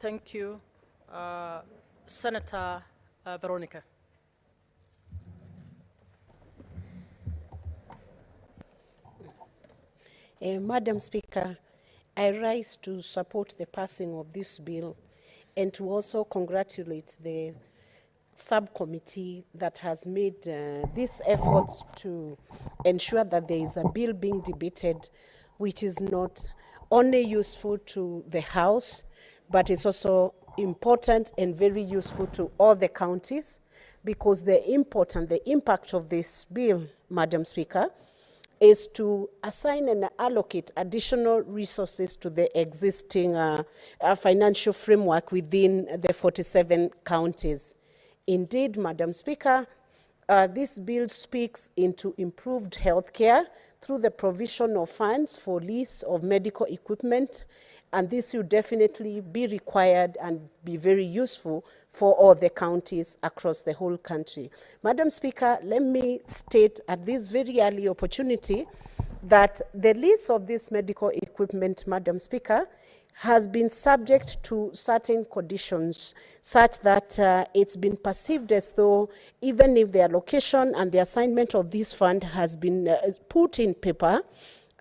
Thank you. Senator Veronica. Madam Speaker, I rise to support the passing of this bill and to also congratulate the subcommittee that has made these efforts to ensure that there is a bill being debated which is not only useful to the House, but it's also important and very useful to all the counties, because the import and the impact of this bill, Madam Speaker, is to assign and allocate additional resources to the existing financial framework within the 47 counties. Indeed, Madam Speaker, this bill speaks into improved healthcare through the provision of funds for lease of medical equipment, and this will definitely be required and be very useful for all the counties across the whole country. Madam Speaker, let me state at this very early opportunity that the lease of this medical equipment, Madam Speaker, has been subject to certain conditions such that it's been perceived as though even if the allocation and the assignment of this fund has been put in paper,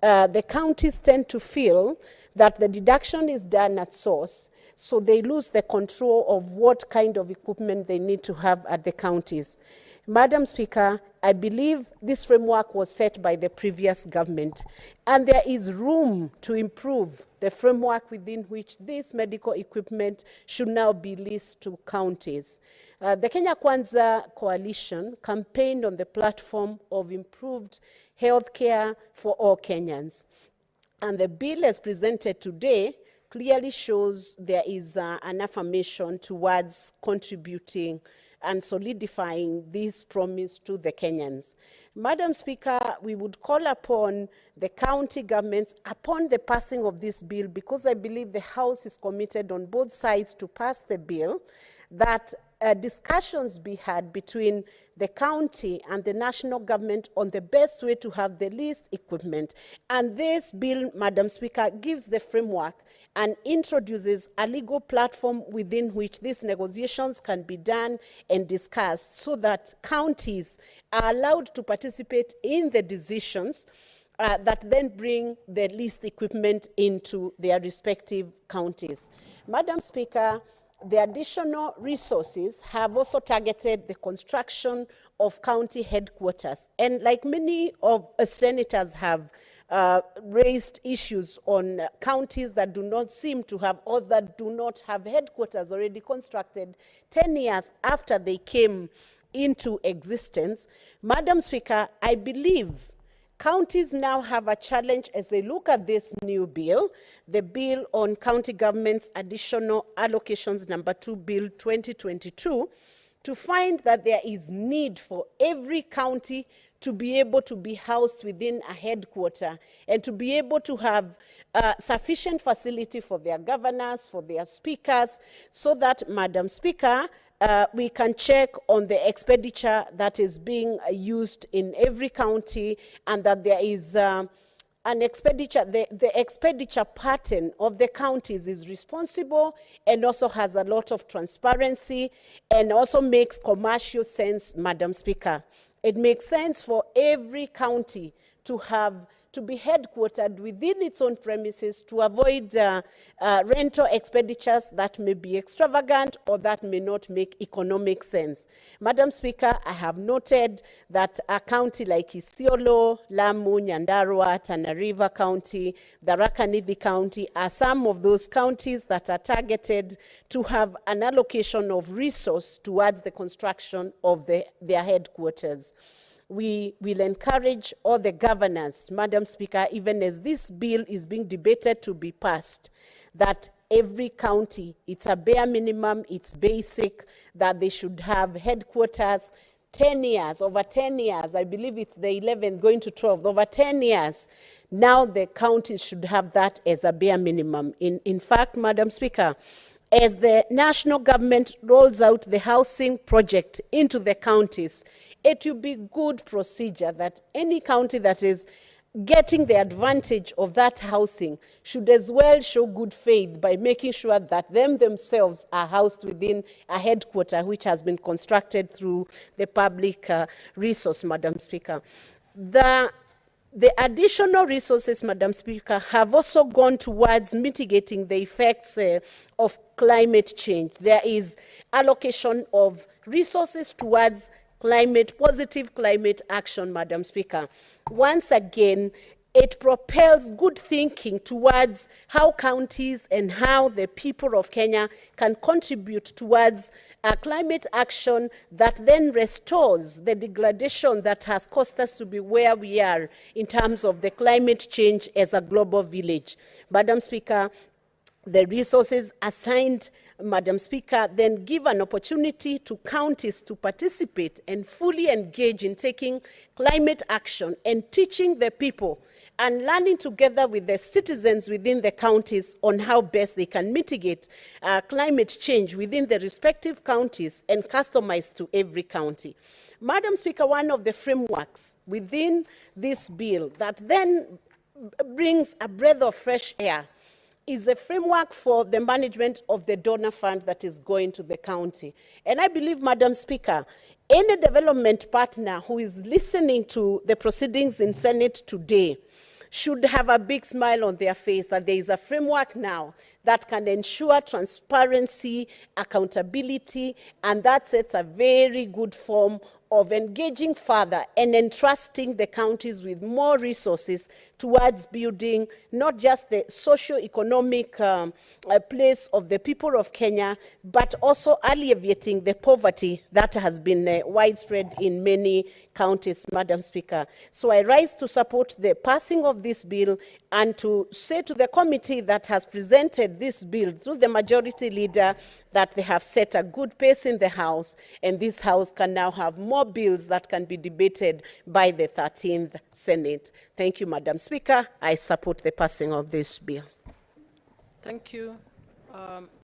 the counties tend to feel that the deduction is done at source, so they lose the control of what kind of equipment they need to have at the counties. Madam Speaker, I believe this framework was set by the previous government, and there is room to improve the framework within which this medical equipment should now be leased to counties. The Kenya Kwanza Coalition campaigned on the platform of improved healthcare for all Kenyans. And the bill as presented today clearly shows there is an affirmation towards contributing and solidifying this promise to the Kenyans. Madam Speaker, we would call upon the county governments upon the passing of this bill, because I believe the House is committed on both sides to pass the bill, that discussions be had between the county and the national government on the best way to have the least equipment. And this bill, Madam Speaker, gives the framework and introduces a legal platform within which these negotiations can be done and discussed, so that counties are allowed to participate in the decisions that then bring the least equipment into their respective counties. Madam Speaker, the additional resources have also targeted the construction of county headquarters. And like many of senators have raised issues on counties that do not seem to have, or that do not have headquarters already constructed 10 years after they came into existence. Madam Speaker, I believe counties now have a challenge as they look at this new bill, the bill on county government's additional allocations number 2 bill 2022, to find that there is need for every county to be able to be housed within a headquarter and to be able to have sufficient facility for their governors, for their speakers, so that, Madam Speaker, we can check on the expenditure that is being used in every county, and that there is an expenditure, the expenditure pattern of the counties is responsible and also has a lot of transparency and also makes commercial sense, Madam Speaker. It makes sense for every county to be headquartered within its own premises, to avoid rental expenditures that may be extravagant or that may not make economic sense. Madam Speaker, I have noted that a county like Isiolo, Lamu, Nyandarua, Tana River County, Tharaka Nithi County are some of those counties that are targeted to have an allocation of resource towards the construction of their headquarters. We will encourage all the governors, Madam Speaker, even as this bill is being debated to be passed, that every county, it's a bare minimum, it's basic, that they should have headquarters 10 years, over 10 years, I believe it's the 11th going to 12th, over 10 years. Now the counties should have that as a bare minimum. In fact, Madam Speaker, as the national government rolls out the housing project into the counties, it will be good procedure that any county that is getting the advantage of that housing should as well show good faith by making sure that themselves are housed within a headquarter which has been constructed through the public resource, Madam Speaker. The additional resources, Madam Speaker, have also gone towards mitigating the effects of climate change. There is allocation of resources towards positive climate action, Madam Speaker. Once again, it propels good thinking towards how counties and how the people of Kenya can contribute towards climate action that then restores the degradation that has caused us to be where we are in terms of the climate change as a global village. Madam Speaker, the resources assigned, Madam Speaker, then give an opportunity to counties to participate and fully engage in taking climate action and teaching the people and learning together with the citizens within the counties on how best they can mitigate climate change within the respective counties and customize to every county. Madam Speaker, one of the frameworks within this bill that then brings a breath of fresh air is a framework for the management of the donor fund that is going to the county. And I believe, Madam Speaker, any development partner who is listening to the proceedings in Senate today should have a big smile on their face that there is a framework now that can ensure transparency, accountability, and that sets a very good form of engaging further and entrusting the counties with more resources towards building not just the socio-economic place of the people of Kenya, but also alleviating the poverty that has been widespread in many counties, Madam Speaker. So I rise to support the passing of this bill and to say to the committee that has presented this bill through the majority leader that they have set a good pace in the House, and this House can now have more bills that can be debated by the 13th Senate. Thank you, Madam Speaker. I support the passing of this bill. Thank you.